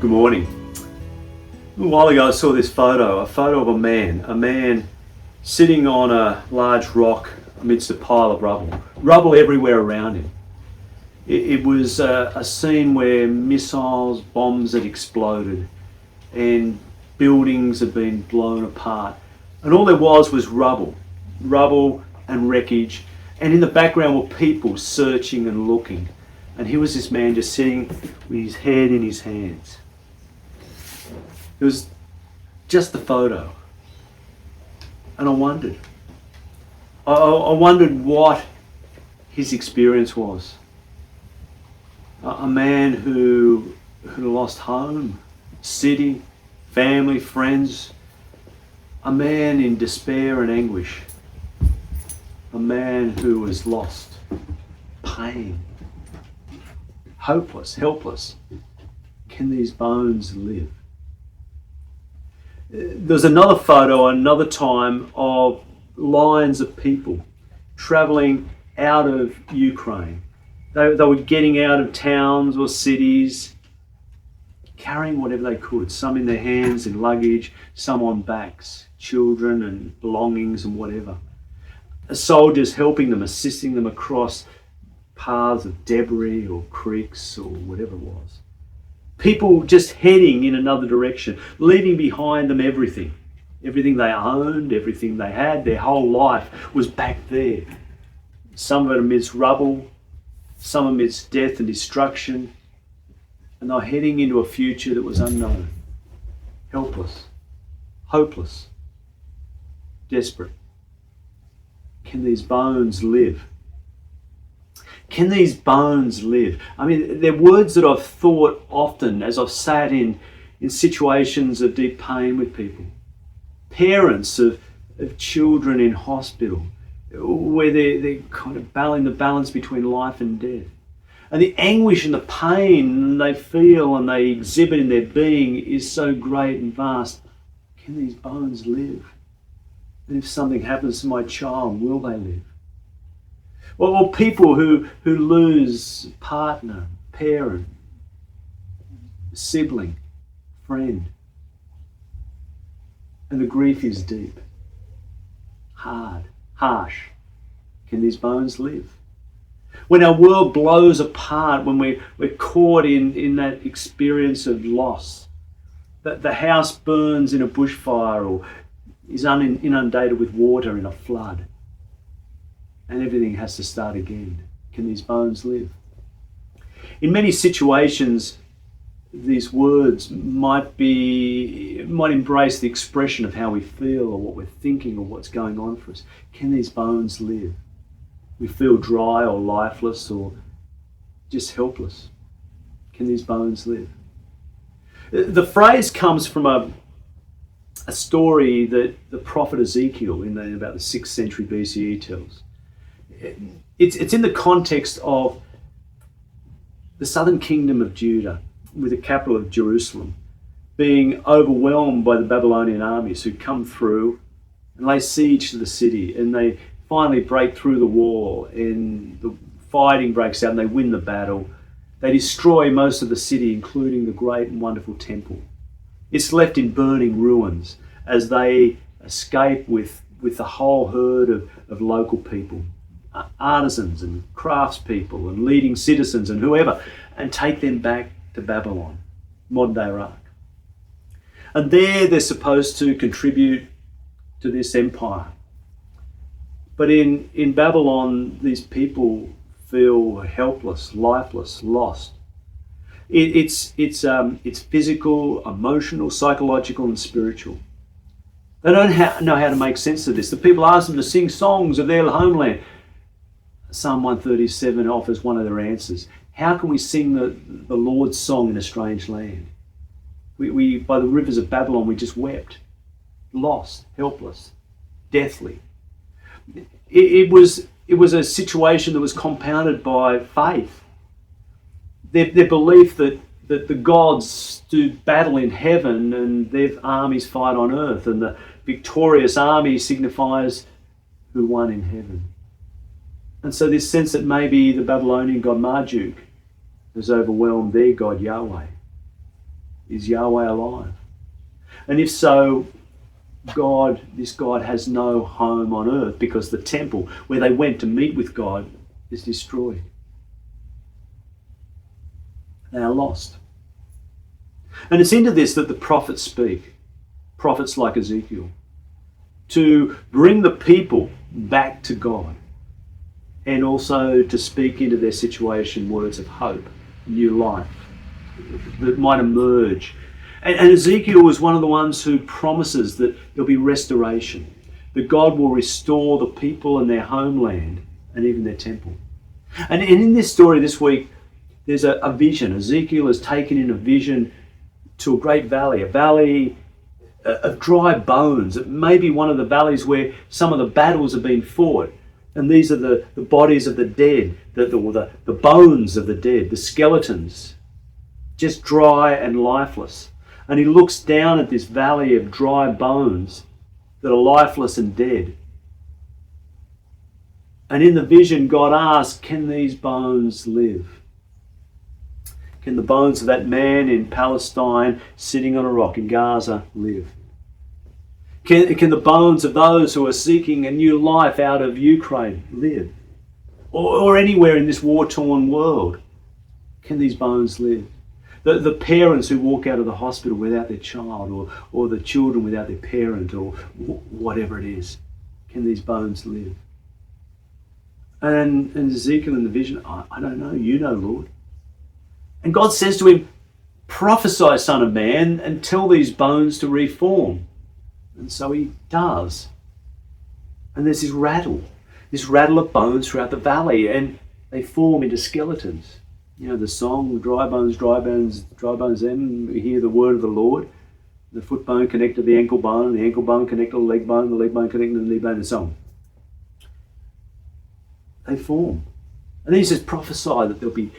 Good morning. A little while ago I saw this photo of a man sitting on a large rock amidst a pile of rubble everywhere around him. It was a scene where missiles, bombs had exploded and buildings had been blown apart. And all there was rubble and wreckage. And in the background were people searching and looking. And here was this man just sitting with his head in his hands. It was just the photo. And I wondered. I wondered what his experience was. A man who lost home, city, family, friends. A man in despair and anguish. A man who was lost, pain, hopeless, helpless. Can these bones live? There's another photo, another time, of lines of people travelling out of Ukraine. They were getting out of towns or cities, carrying whatever they could, some in their hands, in luggage, some on backs, children and belongings and whatever. Soldiers helping them, assisting them across paths of debris or creeks or whatever it was. People just heading in another direction, leaving behind them everything. Everything they owned, everything they had, their whole life was back there. Some of it amidst rubble, some amidst death and destruction. And they're heading into a future that was unknown, helpless, hopeless, desperate. Can these bones live? Can these bones live? I mean, they're words that I've thought often as I've sat in situations of deep pain with people. Parents of children in hospital, where they're kind of battling the balance between life and death. And the anguish and the pain they feel and they exhibit in their being is so great and vast. Can these bones live? And if something happens to my child, will they live? Or people who lose partner, parent, sibling, friend. And the grief is deep, hard, harsh. Can these bones live? When our world blows apart, when we're caught in that experience of loss, that the house burns in a bushfire or is inundated with water in a flood, and everything has to start again. Can these bones live? In many situations, these words might embrace the expression of how we feel or what we're thinking or what's going on for us. Can these bones live? We feel dry or lifeless or just helpless. Can these bones live? The phrase comes from a story that the prophet Ezekiel in about the 6th century BCE tells. It's in the context of the southern kingdom of Judah, with the capital of Jerusalem, being overwhelmed by the Babylonian armies who come through and lay siege to the city, and they finally break through the wall and the fighting breaks out and they win the battle. They destroy most of the city, including the great and wonderful temple. It's left in burning ruins as they escape with the whole herd of local people, artisans and craftspeople and leading citizens and whoever, and take them back to Babylon, modern day Iraq. And there they're supposed to contribute to this empire. But in Babylon, these people feel helpless, lifeless, lost. It's physical, emotional, psychological, and spiritual. They don't know how to make sense of this. The people ask them to sing songs of their homeland. Psalm 137 offers one of their answers. How can we sing the Lord's song in a strange land? We by the rivers of Babylon, we just wept, lost, helpless, deathly. It was a situation that was compounded by faith. Their belief that the gods do battle in heaven and their armies fight on earth, and the victorious army signifies who won in heaven. And so this sense that maybe the Babylonian god Marduk has overwhelmed their god Yahweh. Is Yahweh alive? And if so, this God has no home on earth, because the temple where they went to meet with God is destroyed. They are lost. And it's into this that the prophets speak, prophets like Ezekiel, to bring the people back to God, and also to speak into their situation words of hope, new life that might emerge. And Ezekiel was one of the ones who promises that there'll be restoration, that God will restore the people and their homeland and even their temple. And in this story this week, there's a vision. Ezekiel has taken in a vision to a great valley, a valley of dry bones. It may be one of the valleys where some of the battles have been fought. And these are the bodies of the dead, the bones of the dead, the skeletons, just dry and lifeless. And he looks down at this valley of dry bones that are lifeless and dead. And in the vision, God asks, can these bones live? Can the bones of that man in Palestine sitting on a rock in Gaza live? Can the bones of those who are seeking a new life out of Ukraine live? Or anywhere in this war-torn world, can these bones live? The parents who walk out of the hospital without their child, or the children without their parent, or whatever it is, can these bones live? And Ezekiel in the vision, I don't know, you know, Lord. And God says to him, prophesy, son of man, and tell these bones to reform. And so he does. And there's this rattle of bones throughout the valley, and they form into skeletons. You know, the song, dry bones, dry bones, dry bones, then we hear the word of the Lord. The foot bone connected to the ankle bone connected to the leg bone connected to the knee bone, and so on. They form. And then he says, prophesy that there'll be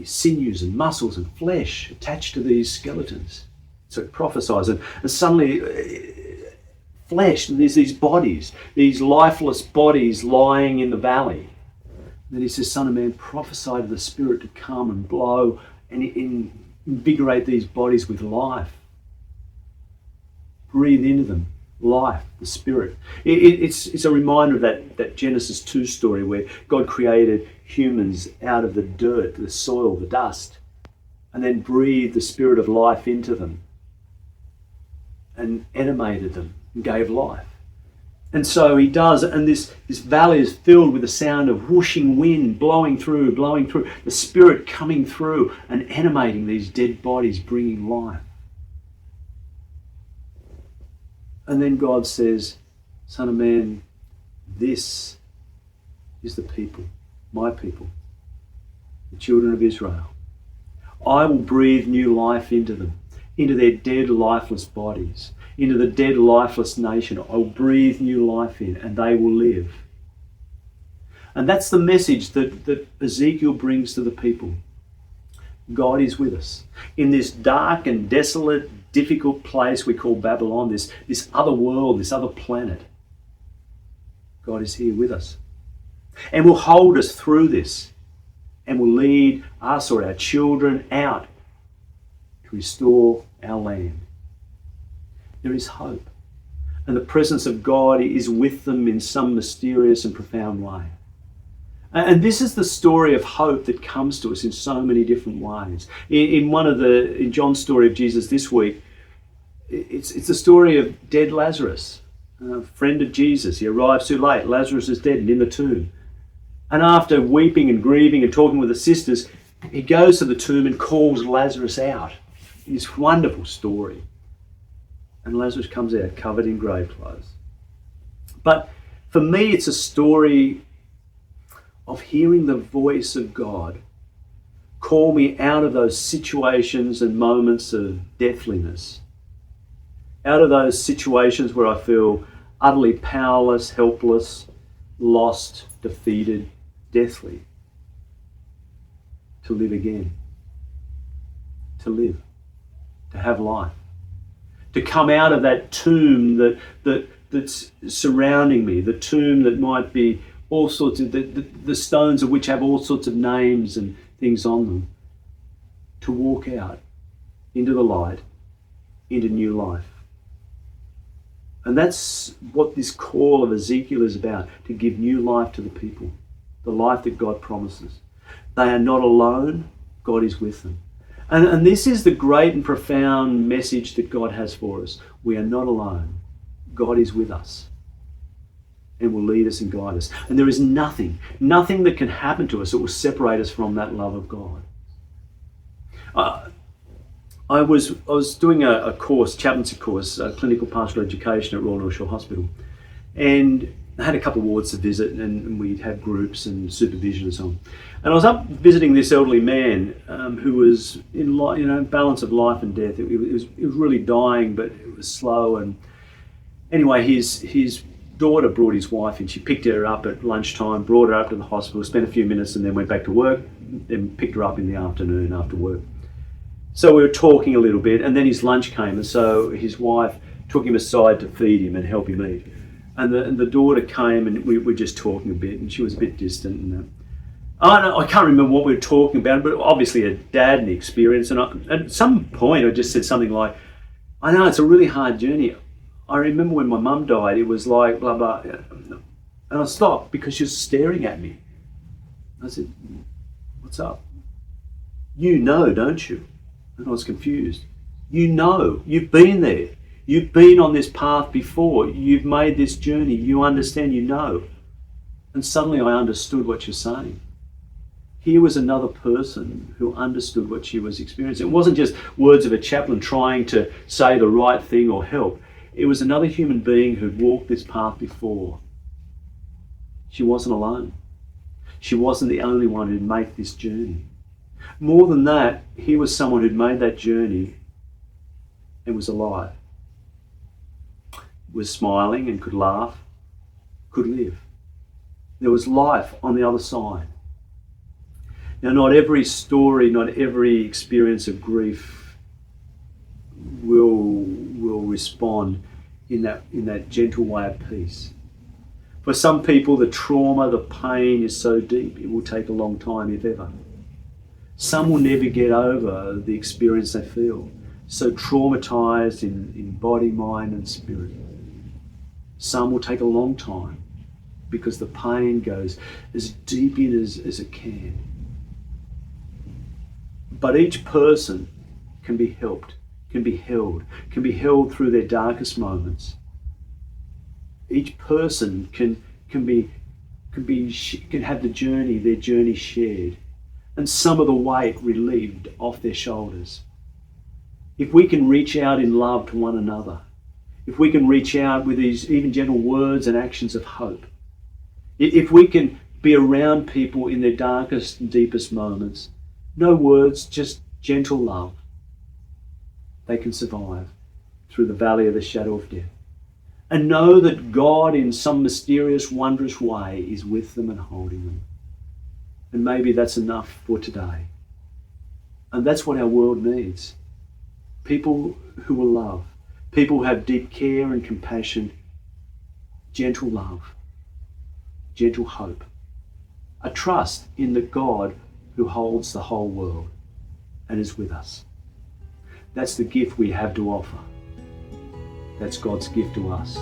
sinews and muscles and flesh attached to these skeletons. So it prophesies, and suddenly flesh, and there's these bodies, these lifeless bodies lying in the valley. And then he says, son of man, prophesy to the Spirit to come and blow and invigorate these bodies with life. Breathe into them life, the Spirit. It's a reminder of that Genesis 2 story where God created humans out of the dirt, the soil, the dust, and then breathed the Spirit of life into them and animated them and gave life. And so he does, and this valley is filled with the sound of whooshing wind blowing through, the Spirit coming through and animating these dead bodies, bringing life. And then God says, son of man, this is the people, my people, the children of Israel. I will breathe new life into them, into their dead, lifeless bodies, into the dead, lifeless nation. I will breathe new life in, and they will live. And that's the message that Ezekiel brings to the people. God is with us. In this dark and desolate, difficult place we call Babylon, this other world, this other planet, God is here with us. And will hold us through this, and will lead us or our children out to restore our land. There is hope, and the presence of God is with them in some mysterious and profound way. And this is the story of hope that comes to us in so many different ways. In John's story of Jesus this week, it's the story of dead Lazarus, a friend of Jesus. He arrives too late. Lazarus is dead and in the tomb. And after weeping and grieving and talking with the sisters, he goes to the tomb and calls Lazarus out. This wonderful story. And Lazarus comes out covered in grave clothes. But for me, it's a story of hearing the voice of God call me out of those situations and moments of deathliness, out of those situations where I feel utterly powerless, helpless, lost, defeated, deathly, to live again, to live, to have life. To come out of that tomb that's surrounding me, the tomb that might be all sorts of, the stones of which have all sorts of names and things on them. To walk out into the light, into new life. And that's what this call of Ezekiel is about, to give new life to the people, the life that God promises. They are not alone, God is with them. And this is the great and profound message that God has for us. We are not alone. God is with us and will lead us and guide us. And there is nothing that can happen to us that will separate us from that love of God. I was doing a course, chaplaincy course, clinical pastoral education at Royal North Shore Hospital, and I had a couple of wards to visit, and we'd have groups and supervision and so on. And I was up visiting this elderly man who was in balance of life and death. It was really dying, but it was slow. And anyway, his daughter brought his wife in. She picked her up at lunchtime, brought her up to the hospital, spent a few minutes, and then went back to work. Then picked her up in the afternoon after work. So we were talking a little bit, and then his lunch came, and so his wife took him aside to feed him and help him eat. And the daughter came, and we were just talking a bit, and she was a bit distant. And I can't remember what we were talking about, but obviously her dad and the experience. And at some point, I just said something like, "I know it's a really hard journey. I remember when my mum died, it was like blah blah." And I stopped because she was staring at me. I said, "What's up? You know, don't you?" And I was confused. You know, you've been there. You've been on this path before. You've made this journey. You understand, you know. And suddenly I understood what you're saying. Here was another person who understood what she was experiencing. It wasn't just words of a chaplain trying to say the right thing or help. It was another human being who'd walked this path before. She wasn't alone. She wasn't the only one who'd made this journey. More than that, he was someone who'd made that journey and was alive, was smiling and could laugh, could live. There was life on the other side. Now, not every story, not every experience of grief will respond in that gentle way of peace. For some people, the trauma, the pain is so deep, it will take a long time, if ever. Some will never get over the experience they feel, so traumatized in body, mind, and spirit. Some will take a long time because the pain goes as deep in as it can. But each person can be helped, can be held through their darkest moments. Each person can have their journey shared, and some of the weight relieved off their shoulders. If we can reach out in love to one another, if we can reach out with these even gentle words and actions of hope, if we can be around people in their darkest and deepest moments, no words, just gentle love, they can survive through the valley of the shadow of death. And know that God, in some mysterious, wondrous way, is with them and holding them. And maybe that's enough for today. And that's what our world needs. People who will love. People who have deep care and compassion. Gentle love. Gentle hope. A trust in the God who holds the whole world and is with us. That's the gift we have to offer. That's God's gift to us.